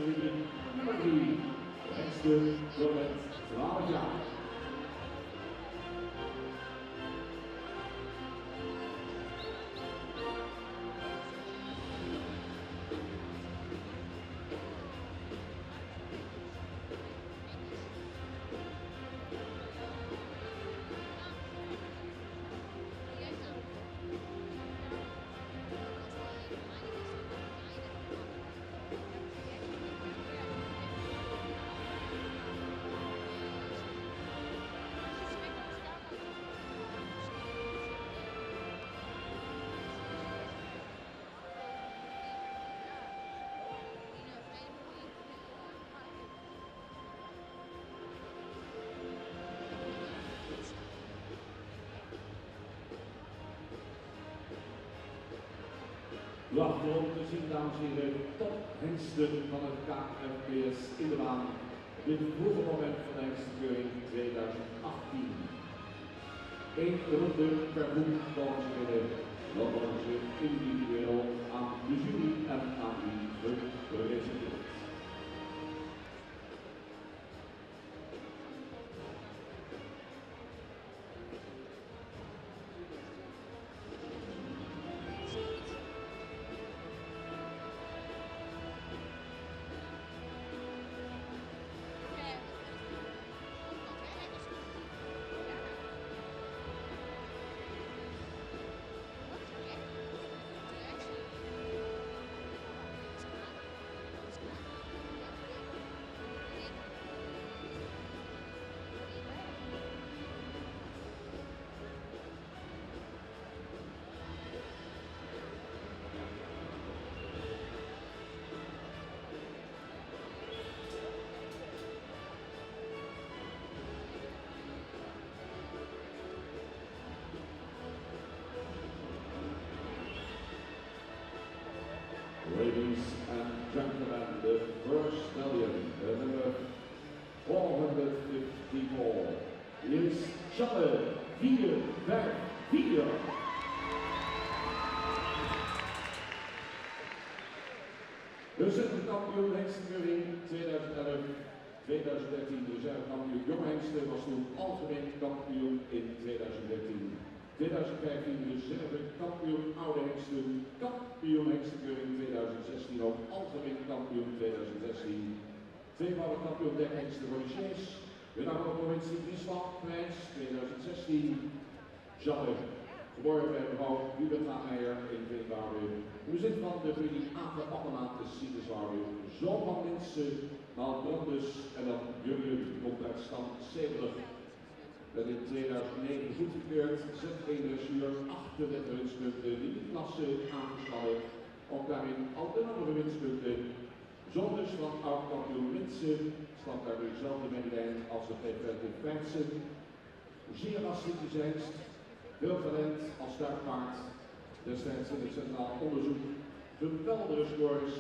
rubriek nummer 3. Hengsten tot met 12 jaar. Wachten om te zien, dames en heren, tophengsten van het KNPS in de baan. Dit vroege moment van de hengstenkeuring 2018. 1 ronde per boek, dames en heren. Dan worden ze individueel aan de jury en aan u gepresenteerd. Ladies and gentlemen, the first stallion, number 454, is Charles 454. De kampioen hengstenkeuring 2011, 2013, reservekampioen jonge hengsten was toen algemeen kampioen in 2013. 2015 reserve kampioen oude hengsten, kampioen hengstenkeuring 2016, ook algemeen kampioen 2016. Tweevoudig kampioen dekhengsten voor de Chase, winnaar van de provincie Friesland, prijs 2016. Jalle, geboren bij mevrouw Hubert Meijer in Veenwouden. Bezit van de familie Ape Appelmaat de Citruswouden, zoon van Linse, Maal Brandes en dan Jurgen komt uit stand 70. Dat in 2009 goedgekeurd, Z1 dressuur, 38 winstpunten, in die klasse aangespannen. Ook daarin al de andere winstpunten. Zoon dus van oud-kampioen Linse, staat daar dezelfde medalijn als de preferente Fijnsen. Zeer rastieke zijnst, veel talent als startpaard. Destijds in het Centraal Onderzoek, geweldige scores.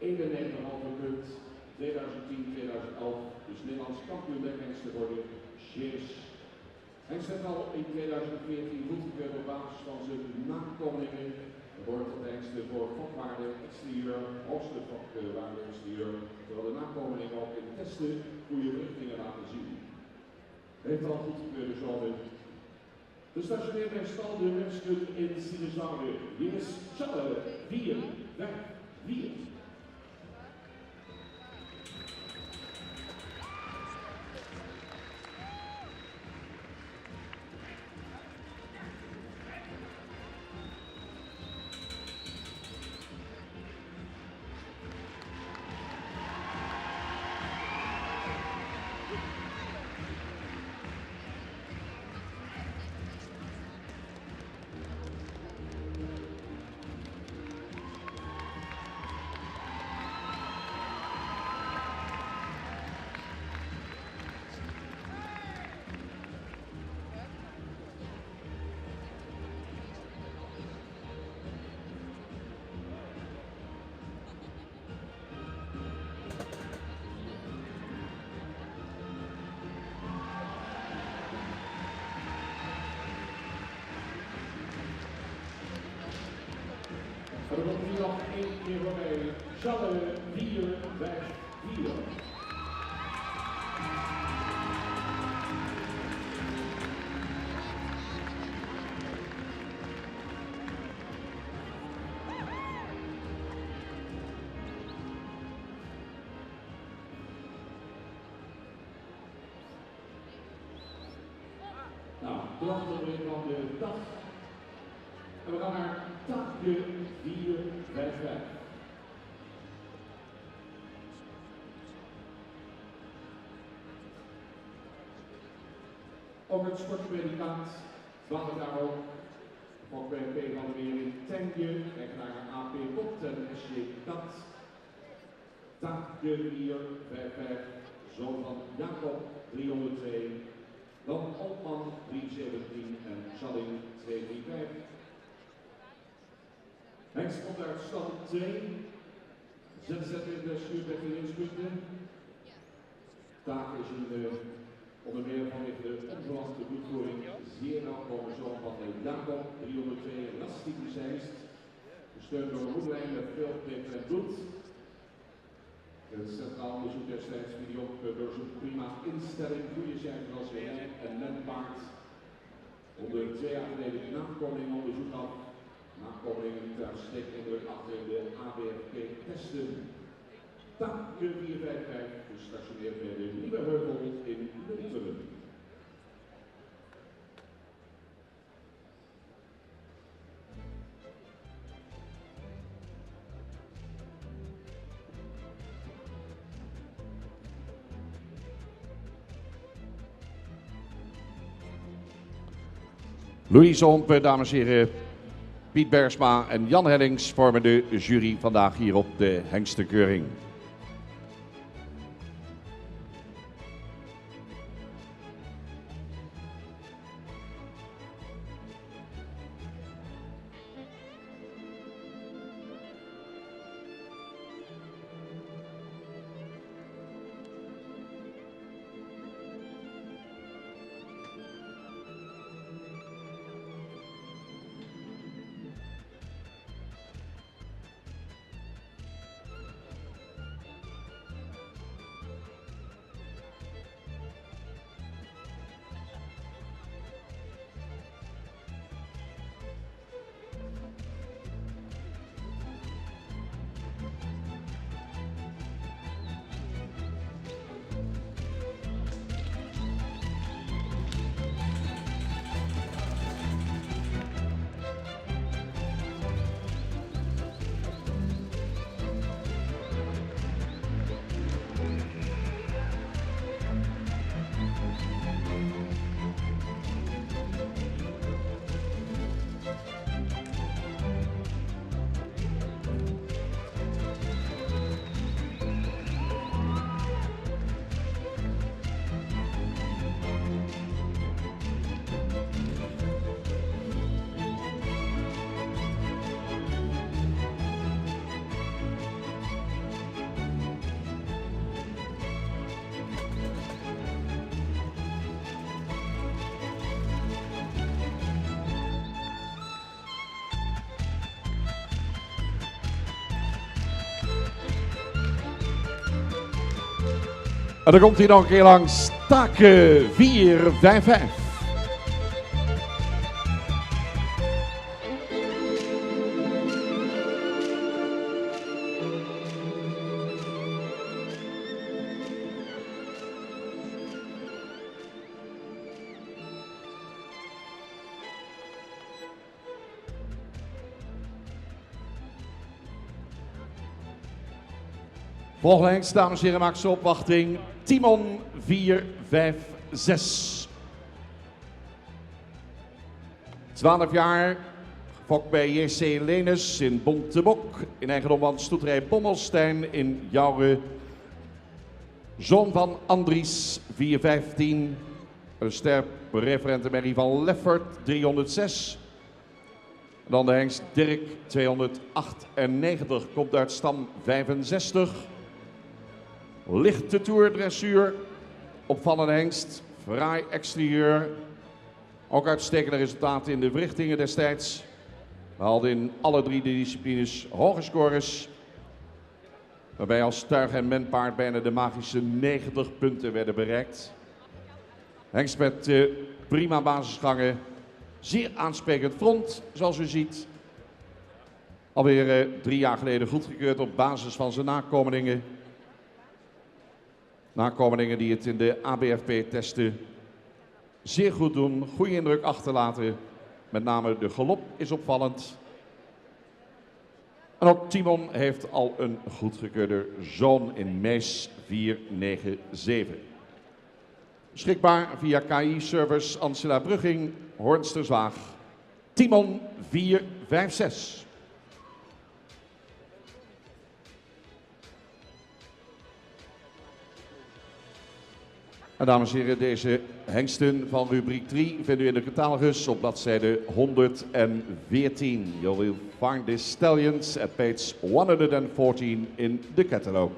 91,5 punt, 2010-2011, dus Nederlands kampioen dekhengsten worden. Cheers. Hij staat al in 2014 goedgekeurd op basis van zijn nakomelingen. Er wordt het hengsten voor fokwaarde exterieur, hoogste fokwaarde exterieur, terwijl de nakomelingen ook in testen goede richtingen laten zien. Hij heeft al goedgekeurde zonen. Gestationeerd bij stal de Wenskunde in Citruswouden. Hier is Charles 454. En dan komt hier nog één keer voorbij. Challe 454. Nou, de aflevering van de dag. En we gaan naar Takje 455. Ook het sportpredikant, Walter daarop, ook bij P. van der Weer in Tenje, eigenaar AP Pot en SJ Kat. Takje 455, zoon van Jacob 302. Dan Altman 317 en Schalling 235. Hengst komt uit stand 2. ZZ-dressuur 13 inspunten. Taak is onder meer vanwege de onverwachte bloedvoering zeer nauwkome zoon van Jacob 302 Rastik Zeist. Gesteund door een moedlijn met veel pit en bloed. Het Centraal Onderzoek destijds viel op door zijn prima instelling, goede cijfers als WN en Menpaard. Onder 2 jaar geleden nakomeling onderzoek af. Nakomelingen ter steekindruk achter de ABFP-testen. Takje 455 gestationeerd bij de Nieuwe Heuvel in Lunteren. Louise Hompe, dames en heren, Piet Bergsma en Jan Hellings vormen de jury vandaag hier op de hengstenkeuring. En dan komt hij nog een keer langs Takje 455. Volgens, dames en heren, maakt zijn opwachting Timon 456. 12 jaar, gefokt bij JC Lenes in Bontebok, in eigendom van stoeterij Bommelstein in Jouren. Zoon van Andries 415, een sterp referente Mary van Leffert 306. En dan de hengst Dirk 298, komt uit stam 65. Lichte toerdressuur, opvallende hengst, fraai exterieur. Ook uitstekende resultaten in de verrichtingen destijds. Haalde in alle 3 de disciplines hoge scores. Waarbij als tuig en menpaard bijna de magische 90 punten werden bereikt. Hengst met prima basisgangen. Zeer aansprekend front, zoals u ziet. Alweer 3 jaar geleden goedgekeurd op basis van zijn nakomelingen. Nakomelingen die het in de ABFP-testen zeer goed doen. Goede indruk achterlaten. Met name de galop is opvallend. En ook Timon heeft al een goedgekeurde zoon in Mees 497. Beschikbaar via KI-service Ancilla Brugging, Hoornsterzwaag. Timon 456. En dames en heren, deze hengsten van rubriek 3 vindt u in de catalogus op bladzijde 114. You will find these stallions at page 114 in the catalog.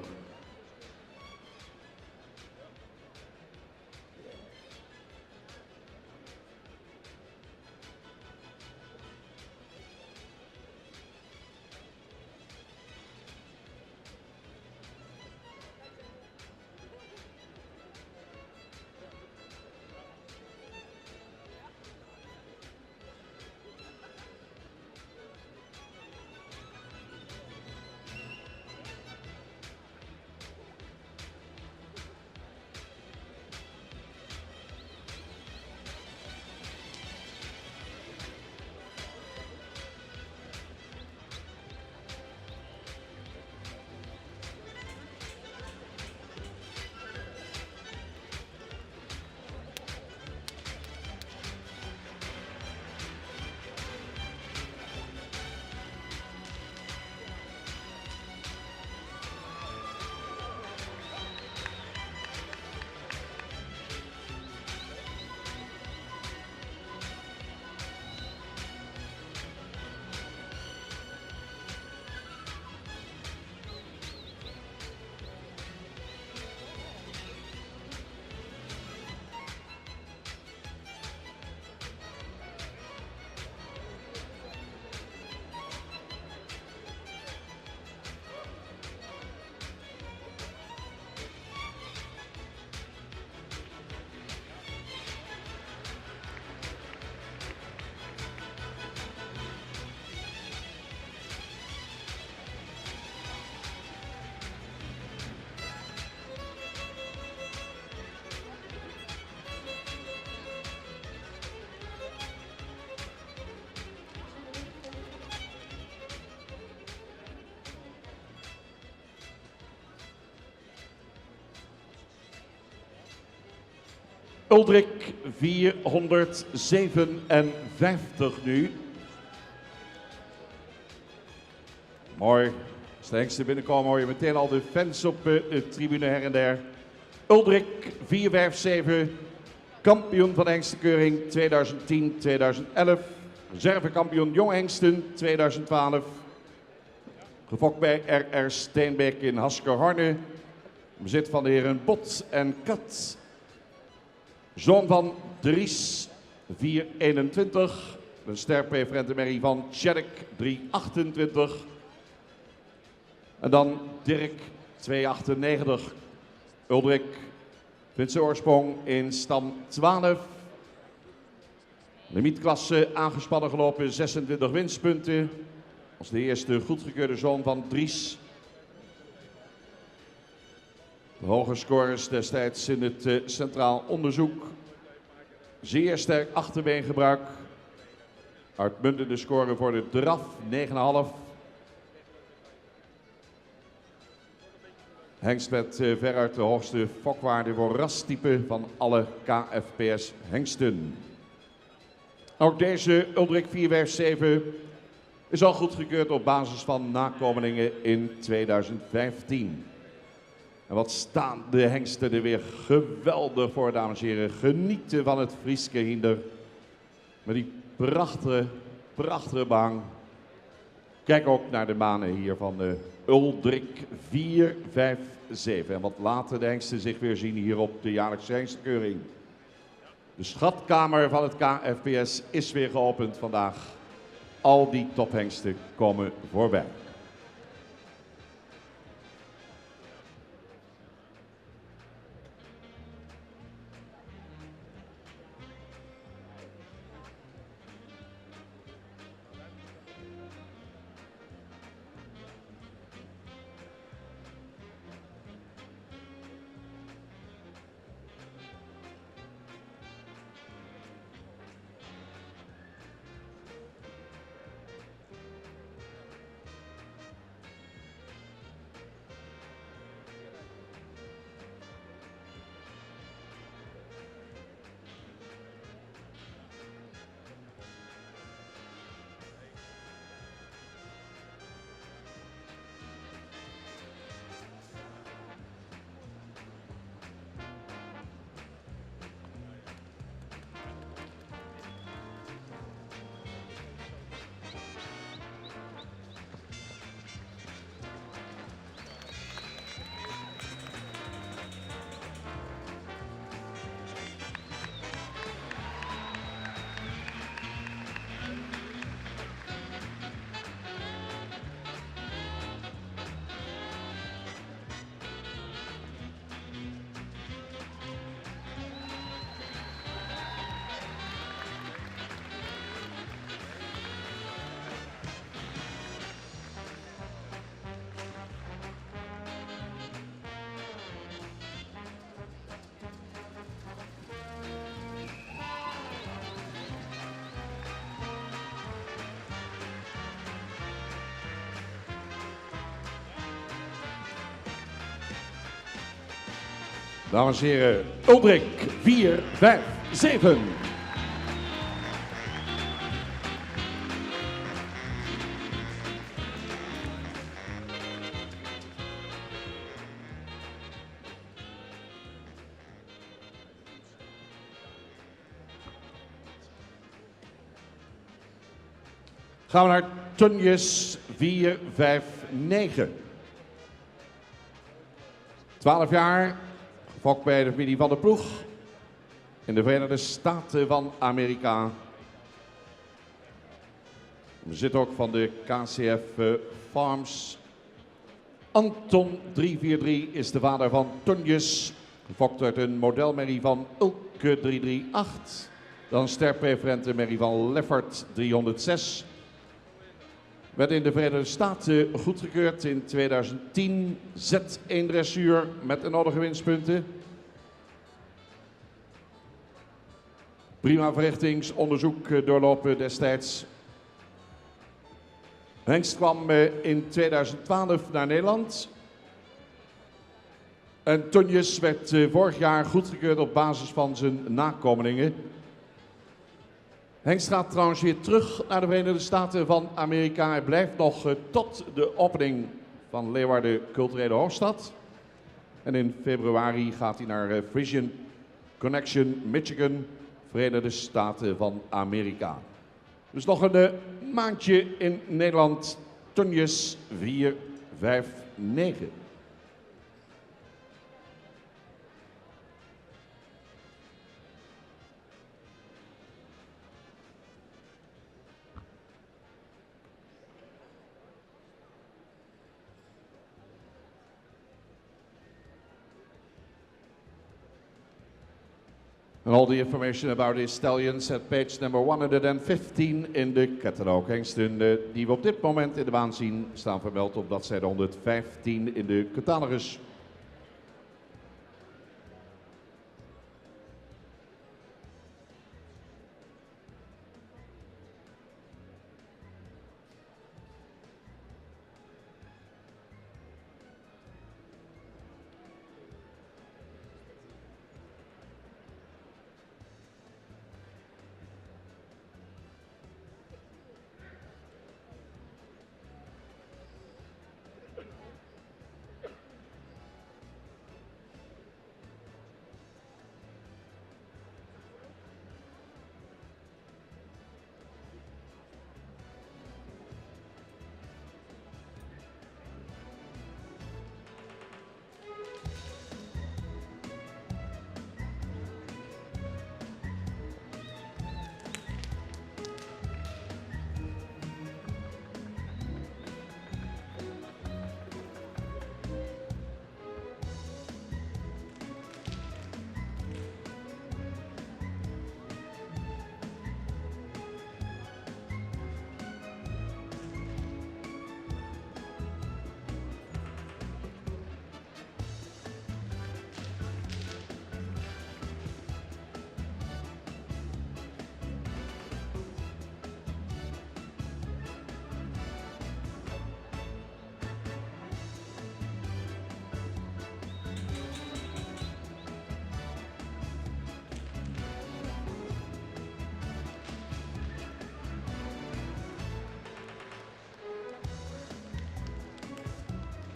Uldrik 457 nu. Mooi. Als de hengsten binnenkomen hoor je meteen al de fans op de tribune her en der. Uldrik 457, kampioen van de hengstenkeuring 2010-2011. Reservekampioen Jong Hengsten 2012. Gefokt bij R.R. Steenbeek in Haskerhorne. Bezit van de heren Bot en Kat. Zoon van Dries 421. Een sterpreferentenmerrie van Tjerk 328. En dan Dirk 298. Uldrik vindt zijn oorsprong in stam 12. Limietklasse aangespannen gelopen 26 winstpunten. Als de eerste goedgekeurde zoon van Dries. De hoge scores destijds in het centraal onderzoek. Zeer sterk achterbeengebruik. Uitmuntende score voor de draf 9,5. Hengst met veruit de hoogste fokwaarde voor rastype van alle KFPS hengsten. Ook deze Uldrik 457 is al goedgekeurd op basis van nakomelingen in 2015. En wat staan de hengsten er weer geweldig voor, dames en heren. Genieten van het Frieske hinder. Met die prachtige baan. Kijk ook naar de banen hier van de Uldrik 457. En wat laten de hengsten zich weer zien hier op de jaarlijkse hengstenkeuring. De schatkamer van het KFPS is weer geopend vandaag. al die tophengsten komen voorbij. Dames en heren, Uldrik 4, 5, 7. Gaan we naar Tonjes 4, 5, 9. 12 jaar. Gefokt bij de familie van de ploeg in de Verenigde Staten van Amerika. Bezit ook van de KCF Farms. Anton 343 is de vader van Tonjes. Gefokt uit een modelmerrie van Ulke 338. Dan sterpreferente merrie van Leffert 306. Werd in de Verenigde Staten goedgekeurd in 2010. Z1 dressuur met de nodige winstpunten. Prima verrichtingsonderzoek doorlopen destijds. Hengst kwam in 2012 naar Nederland. En Tonjes werd vorig jaar goedgekeurd op basis van zijn nakomelingen. Hengst gaat trouwens weer terug naar de Verenigde Staten van Amerika. Hij blijft nog tot de opening van Leeuwarden Culturele Hoofdstad. En in februari gaat hij naar Frisian Connection, Michigan, Verenigde Staten van Amerika. Dus nog een maandje in Nederland. Tonjes 4, 5, 9. And all the information about these stallions at page number 115 in de catalog. Hengsten die we op dit moment in de baan zien staan vermeld op bladzijde 115 in de catalogus.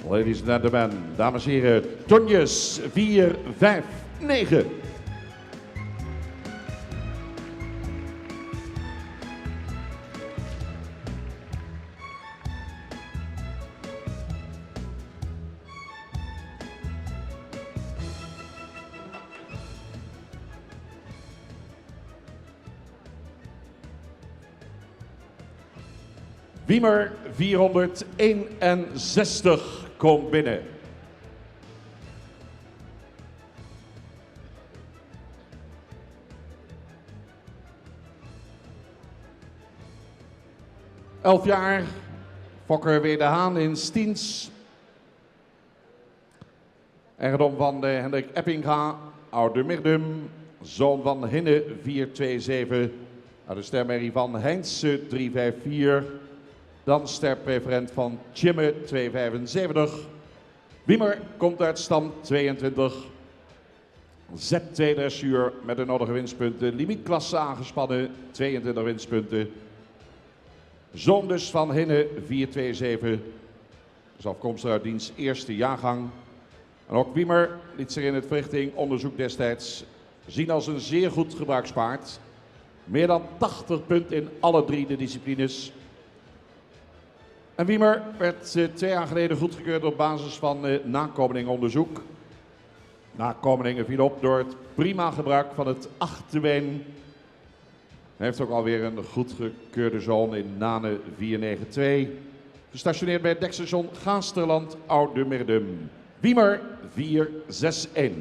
Ladies and gentlemen, dames en heren, tonjes 4, 5, 9. Wiemer 461 komt binnen. Elf jaar, Fokker weer de Haan in Stiens. Eigendom van Hendrik Eppinga, oude Mirdum, zoon van Hinne 427, uit de stermerrie van Heinze 354. Dan sterpreferent van Tjimme 275. Wiemer komt uit stam 22. Z2 dressuur met de nodige winstpunten. Limietklasse aangespannen, 22 winstpunten. Zoon dus van Hinne 427. Dus afkomstig uit diens eerste jaargang. En ook Wiemer liet zich in het verrichting-onderzoek destijds zien als een zeer goed gebruikspaard. Meer dan 80 punten in alle 3 de disciplines. En Wiemer werd 2 jaar geleden goedgekeurd op basis van nakomelingonderzoek. Nakomelingen viel op door het prima gebruik van het achterbeen. Hij heeft ook alweer een goedgekeurde zoon in Nane 492. Gestationeerd bij het dekstation Gaasterland, Oude Mirdum. Wiemer 461.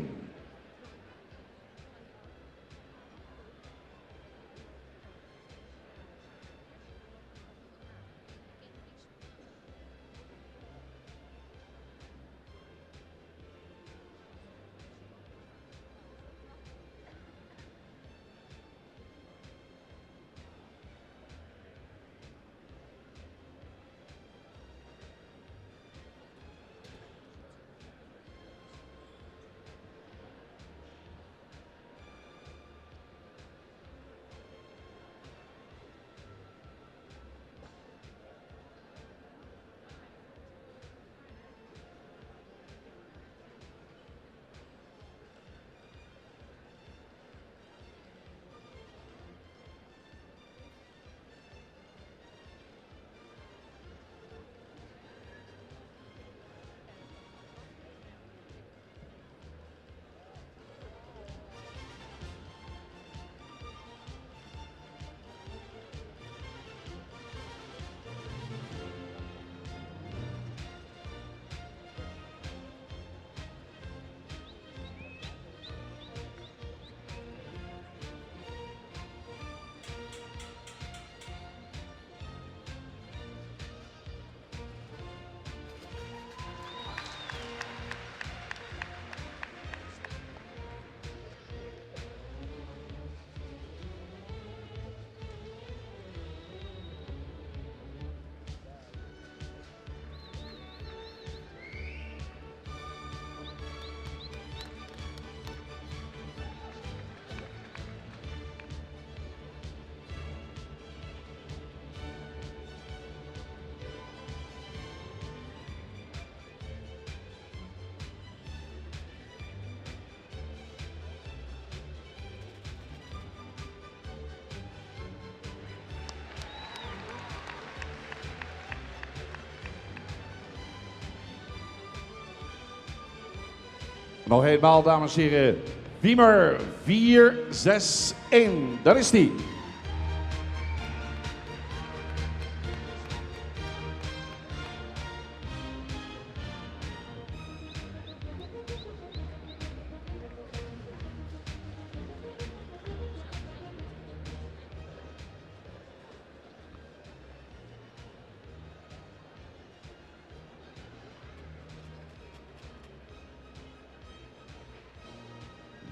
Nog eenmaal, dames en heren. Wiemer 461. Daar is die.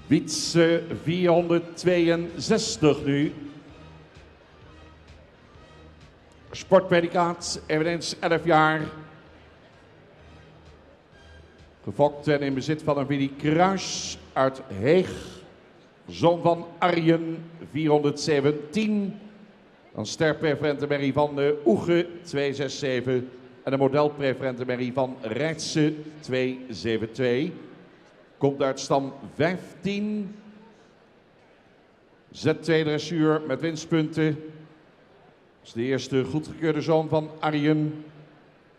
Wietse 462 nu. Sportpredicaat, eveneens 11 jaar. Gefokt en in bezit van een Willy Kruis uit Heeg. Zoon van Arjen 417. Dan sterpreferent Mary van Oege 267. En de modelpreferente merrie van Rijtse 272. Komt uit stam 15. Z2 dressuur met winstpunten. Dat is de eerste goedgekeurde zoon van Arjen.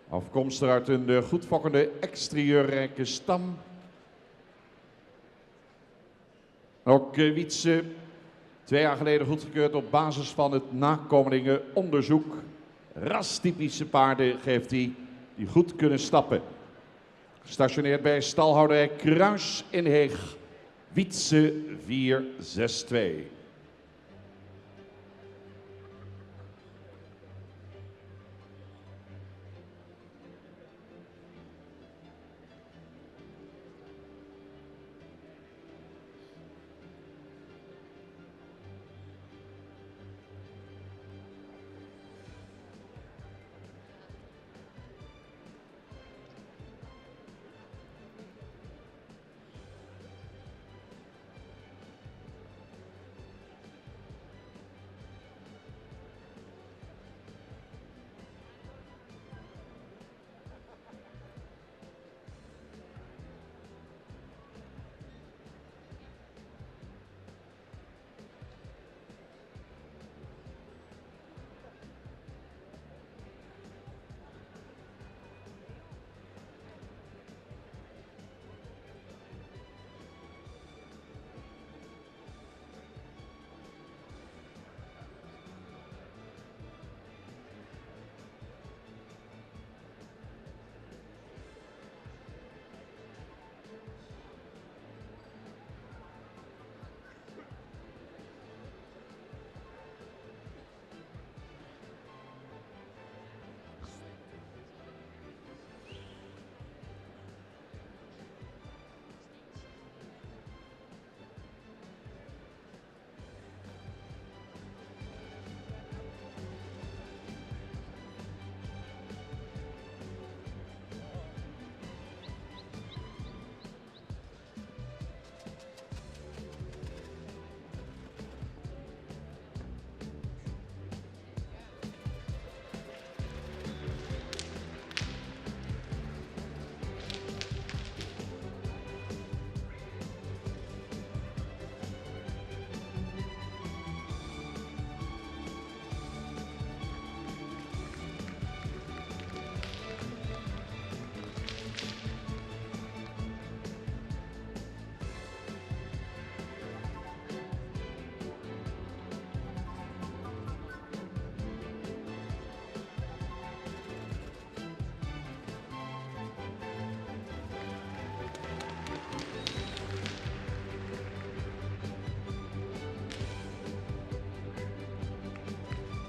Afkomstig uit een goed fokkende exterieurrijke stam. Ook Wietse, 2 jaar geleden goedgekeurd op basis van het nakomelingenonderzoek. Rastypische paarden geeft hij die goed kunnen stappen. Gestationeerd bij stalhouderij Kruis in Heeg. Wietse 462.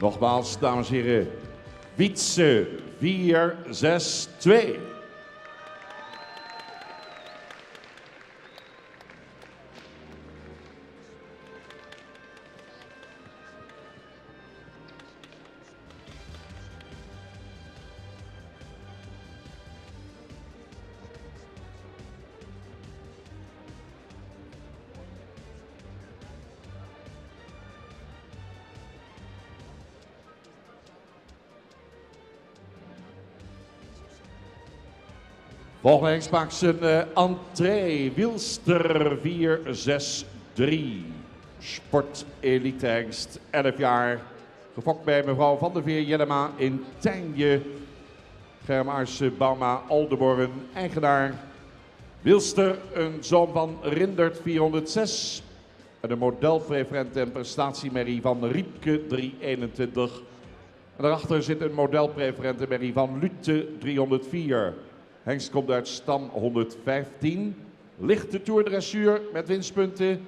Nogmaals, dames en heren, Wietse 462. Volgende hengst maakt zijn entree, Wilster 463. Sport elite hengst, 11 jaar. Gefokt bij mevrouw Van der Veer Jellema in Tijnje. Germaarse Bauma Aldeborn, eigenaar. Wilster, een zoon van Rindert 406. En de modelpreferent en prestatiemerrie van Riepke 321. En daarachter zit een modelpreferent en merrie van Lute 304. Hengst komt uit stam 115. Lichte toerdressuur met winstpunten.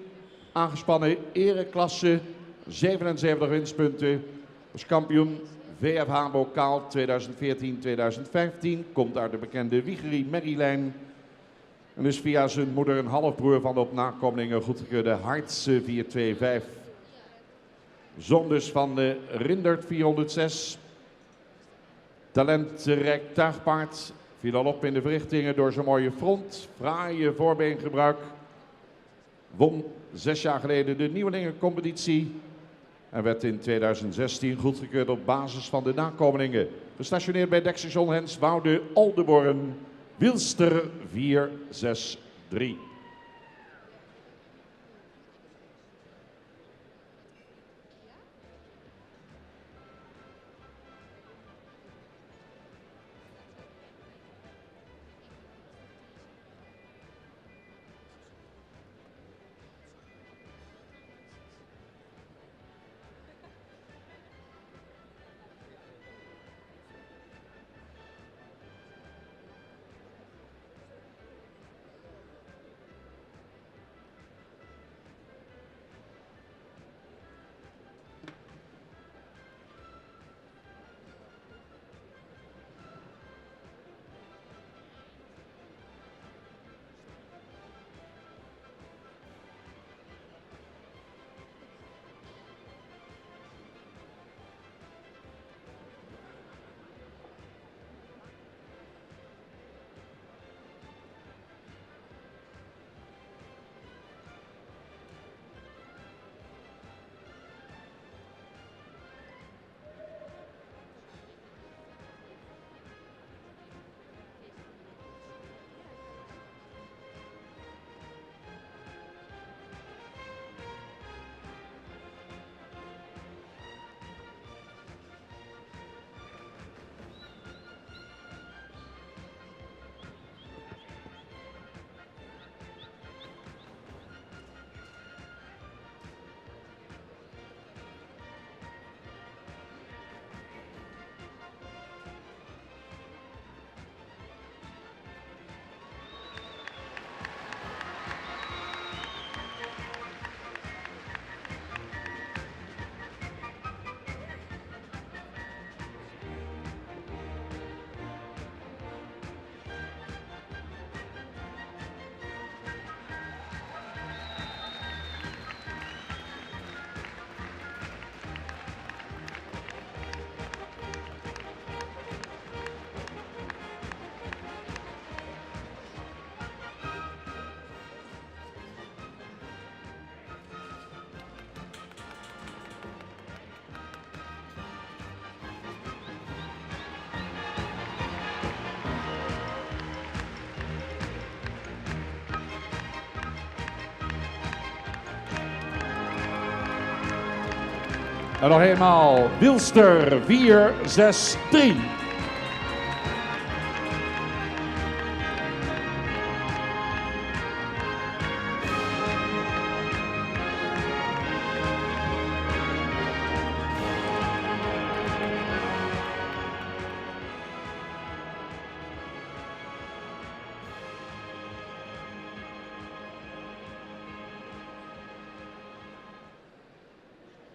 Aangespannen ereklasse, 77 winstpunten. Als kampioen VFH Bokaal 2014-2015. Komt uit de bekende Wiegerie Merrielijn. En is via zijn moeder een halfbroer van de op nakomelingen goedgekeurde Hartse 425. Zoon dus van de Rindert 406. Talentrijk tuigpaard. Viel al op in de verrichtingen door zijn mooie front. Fraaie voorbeengebruik. Won 6 jaar geleden de nieuwelingencompetitie. En werd in 2016 goedgekeurd op basis van de nakomelingen. Gestationeerd bij Dekstation Hens Woude Oldeborn, Wilster 463. En nog eenmaal Wilster 463.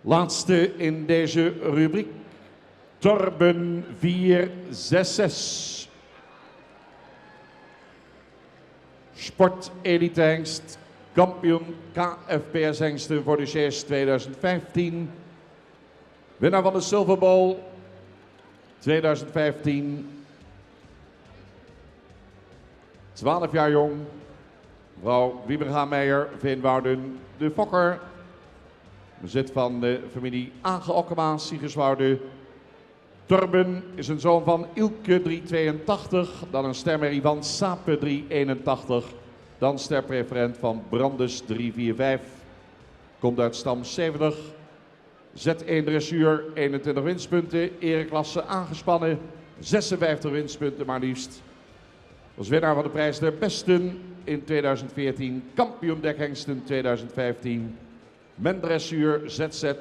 Laatste in deze rubriek, Torben 466. Sport Elite Hengst, kampioen KFPS Hengsten voor de CS 2015. Winnaar van de Silver Bowl 2015. 12 jaar jong, mevrouw Wieberga-Meijer, Veenwouden, de Fokker. Bezit van de familie Age Okkema, Siegerswoude. Torben is een zoon van Ilke 382, dan een stermerrie van Sape 381, dan sterpreferent van Brandes 345. Komt uit stam 70. Z1 dressuur, 21 winstpunten, ereklasse aangespannen, 56 winstpunten maar liefst. Was winnaar van de prijs der besten in 2014, kampioen dekhengsten 2015. Mendressuur ZZ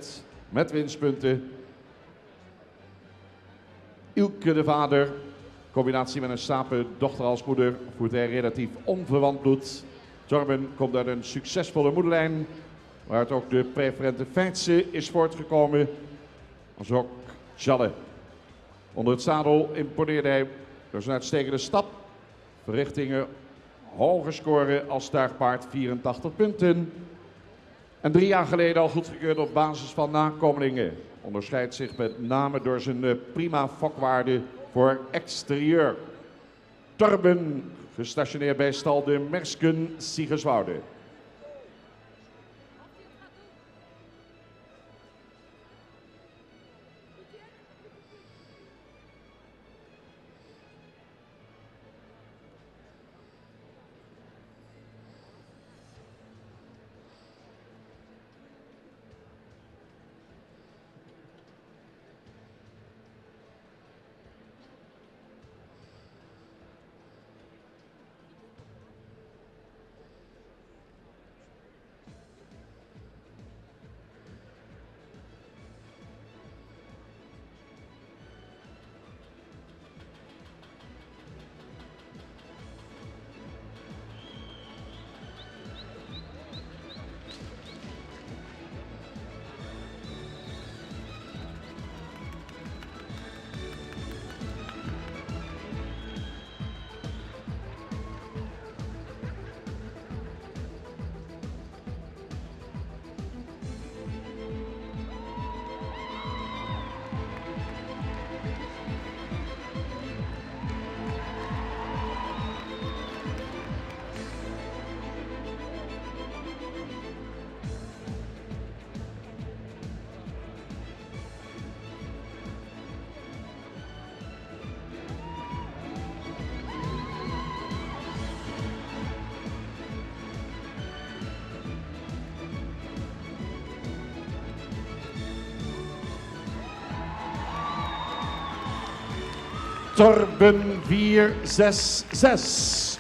met winstpunten. Ilke de vader, combinatie met een Sape dochter als moeder, voert hij relatief onverwant bloed. Torben komt uit een succesvolle moederlijn, waaruit ook de preferente Feitse is voortgekomen. Als ook Jalle. Onder het zadel imponeerde hij door zijn uitstekende stap, verrichtingen, hoge scoren als tuigpaard 84 punten. En 3 jaar geleden al goedgekeurd op basis van nakomelingen. Onderscheidt zich met name door zijn prima fokwaarde voor exterieur. Torben, gestationeerd bij stal de Mersken Siegerswoude. Torben 466.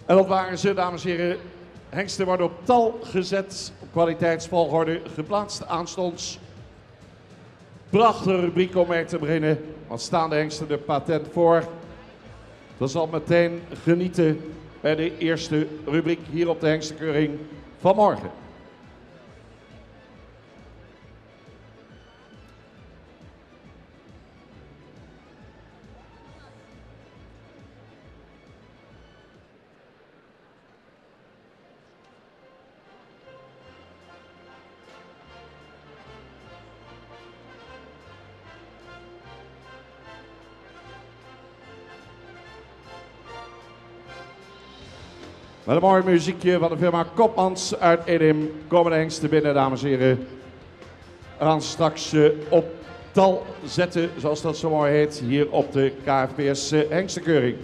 En dat waren ze, dames en heren. Hengsten worden op tal gezet, op kwaliteitsvolgorde geplaatst aanstonds. Prachtige rubriek om mee te beginnen. Wat staan de hengsten er patent voor? Dat zal meteen genieten bij de eerste rubriek hier op de hengstenkeuring van morgen. Met een mooi muziekje van de firma Kopmans uit Edam komen de hengsten binnen, dames en heren. We gaan straks op tal zetten, zoals dat zo mooi heet, hier op de KFPS hengstenkeuring.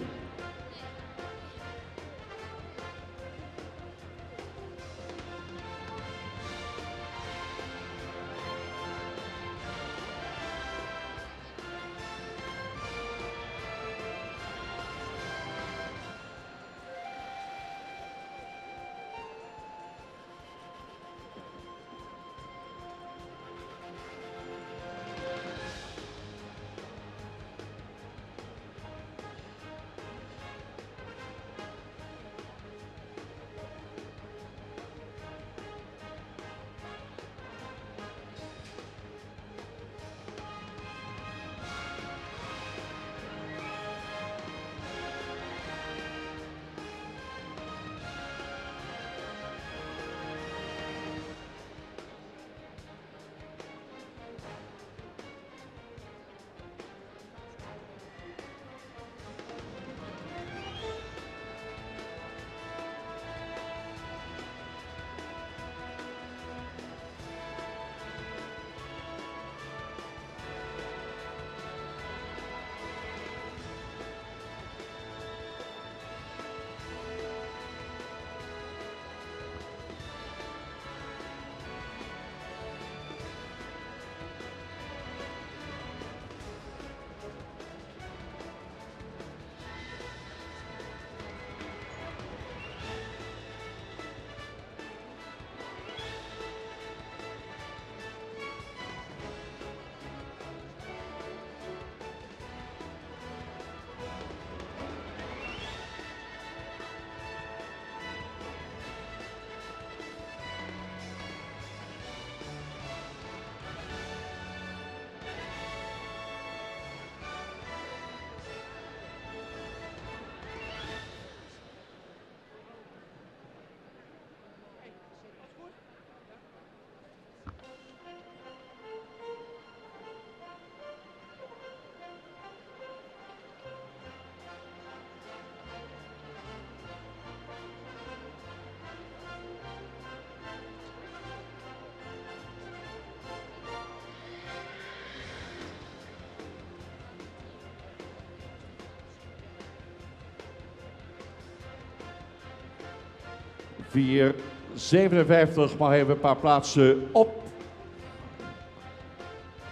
Vier 57 mag even een paar plaatsen op.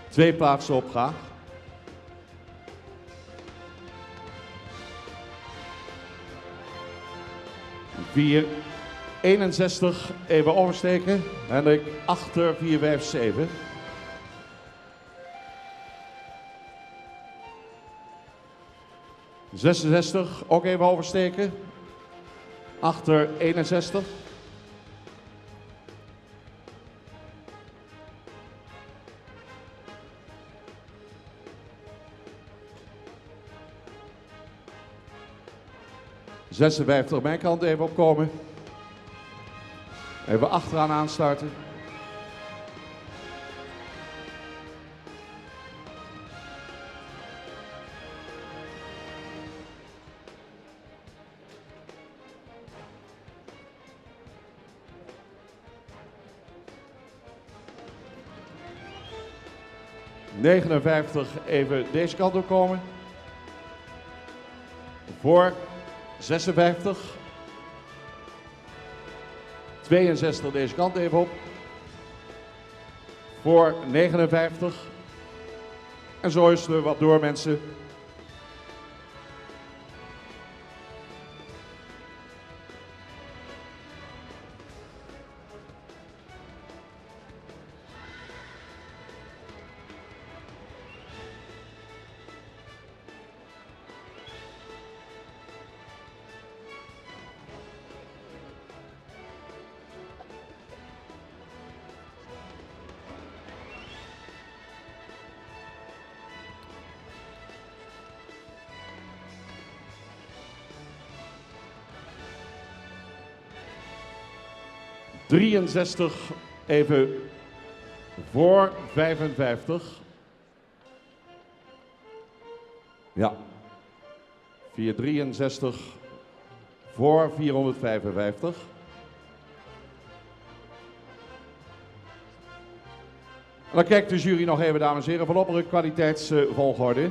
2 plaatsen op graag. Vier 61 even oversteken. Hendrik achter 457. ...66, ook even oversteken. Achter 61. ...56 mijn kant even opkomen. Even achteraan aanstarten. 59 even deze kant op komen. Voor 56. 62 deze kant even op. Voor 59. En zo is er wat door, mensen. ...63 even voor 55. Ja. 463 voor 455. En dan kijkt de jury nog even, dames en heren, van op een kwaliteitsvolgorde.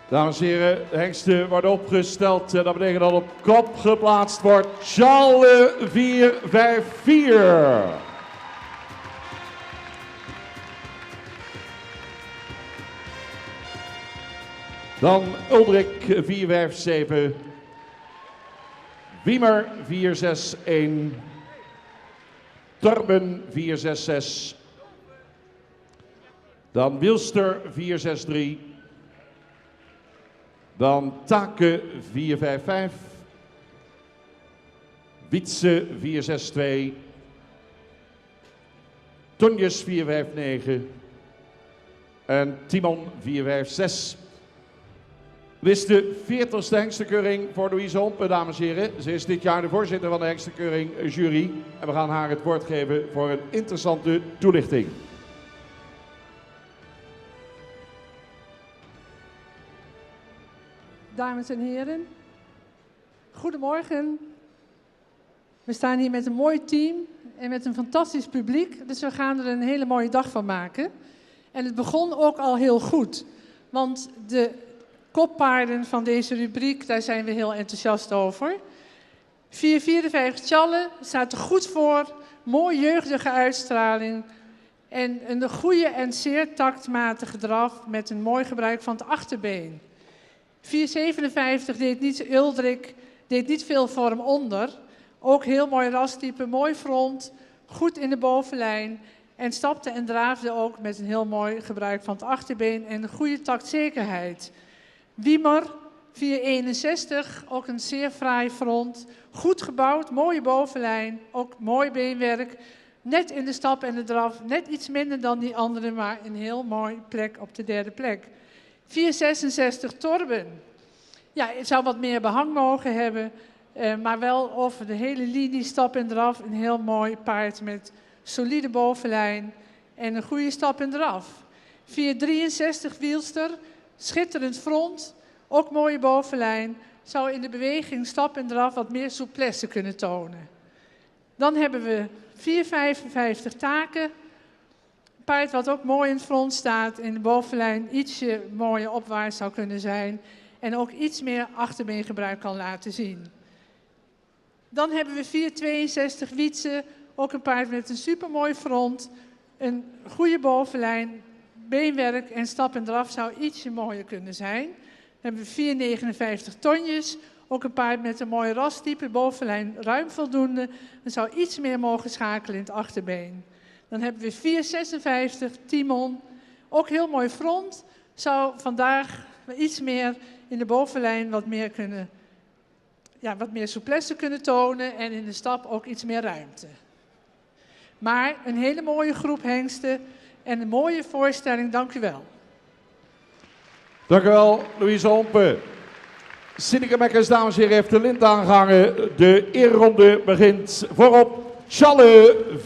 Dames en heren, de hengsten worden opgesteld en dat betekent dat op kop geplaatst wordt Charles 454. Dan Uldrik 457. Wiemer 461. Torben 466. Dan Wilster 463. Dan Take 455. Wietse 462. Tonjes 459. En Timon 456. Dit is de 40ste hengstenkeuring voor Louise Hompen, dames en heren. Ze is dit jaar de voorzitter van de hengstenkeuring jury. En we gaan haar het woord geven voor een interessante toelichting. Dames en heren, goedemorgen. We staan hier met een mooi team en met een fantastisch publiek. Dus we gaan er een hele mooie dag van maken. En het begon ook al heel goed. Want de koppaarden van deze rubriek, daar zijn we heel enthousiast over. 454 Tjalle staat er goed voor. Mooi jeugdige uitstraling. En een goede en zeer taktmatige draf met een mooi gebruik van het achterbeen. 457 Uldrik deed niet veel vorm onder. Ook heel mooi rastype, mooi front, goed in de bovenlijn. En stapte en draafde ook met een heel mooi gebruik van het achterbeen en een goede taktzekerheid. Wiemer 461, ook een zeer fraai front. Goed gebouwd, mooie bovenlijn, ook mooi beenwerk. Net in de stap en de draf, net iets minder dan die andere, maar een heel mooi plek op de derde plek. 466 Torben. Ja, het zou wat meer behang mogen hebben, maar wel over de hele linie, stap en draf. Een heel mooi paard met solide bovenlijn en een goede stap en draf. 463 Wielster, schitterend front, ook mooie bovenlijn. Zou in de beweging, stap en draf wat meer souplesse kunnen tonen. Dan hebben we 455 Taken. paard wat ook mooi in het front staat, in de bovenlijn ietsje mooier opwaarts zou kunnen zijn. En ook iets meer achterbeengebruik kan laten zien. Dan hebben we 462 Wietse, ook een paard met een supermooi front, een goede bovenlijn, beenwerk en stap en draf zou ietsje mooier kunnen zijn. Dan hebben we 459 Tonjes, ook een paard met een mooi rastype, bovenlijn ruim voldoende. Dan zou iets meer mogen schakelen in het achterbeen. Dan hebben we 456 Timon, ook heel mooi front, zou vandaag iets meer in de bovenlijn wat meer souplesse kunnen tonen en in de stap ook iets meer ruimte. Maar een hele mooie groep hengsten en een mooie voorstelling, dank u wel. Dank u wel, Louise Hompen. Sineke Mekkers, dames en heren, heeft de lint aangehangen. De eerronde begint voorop. Challe 4-5-4.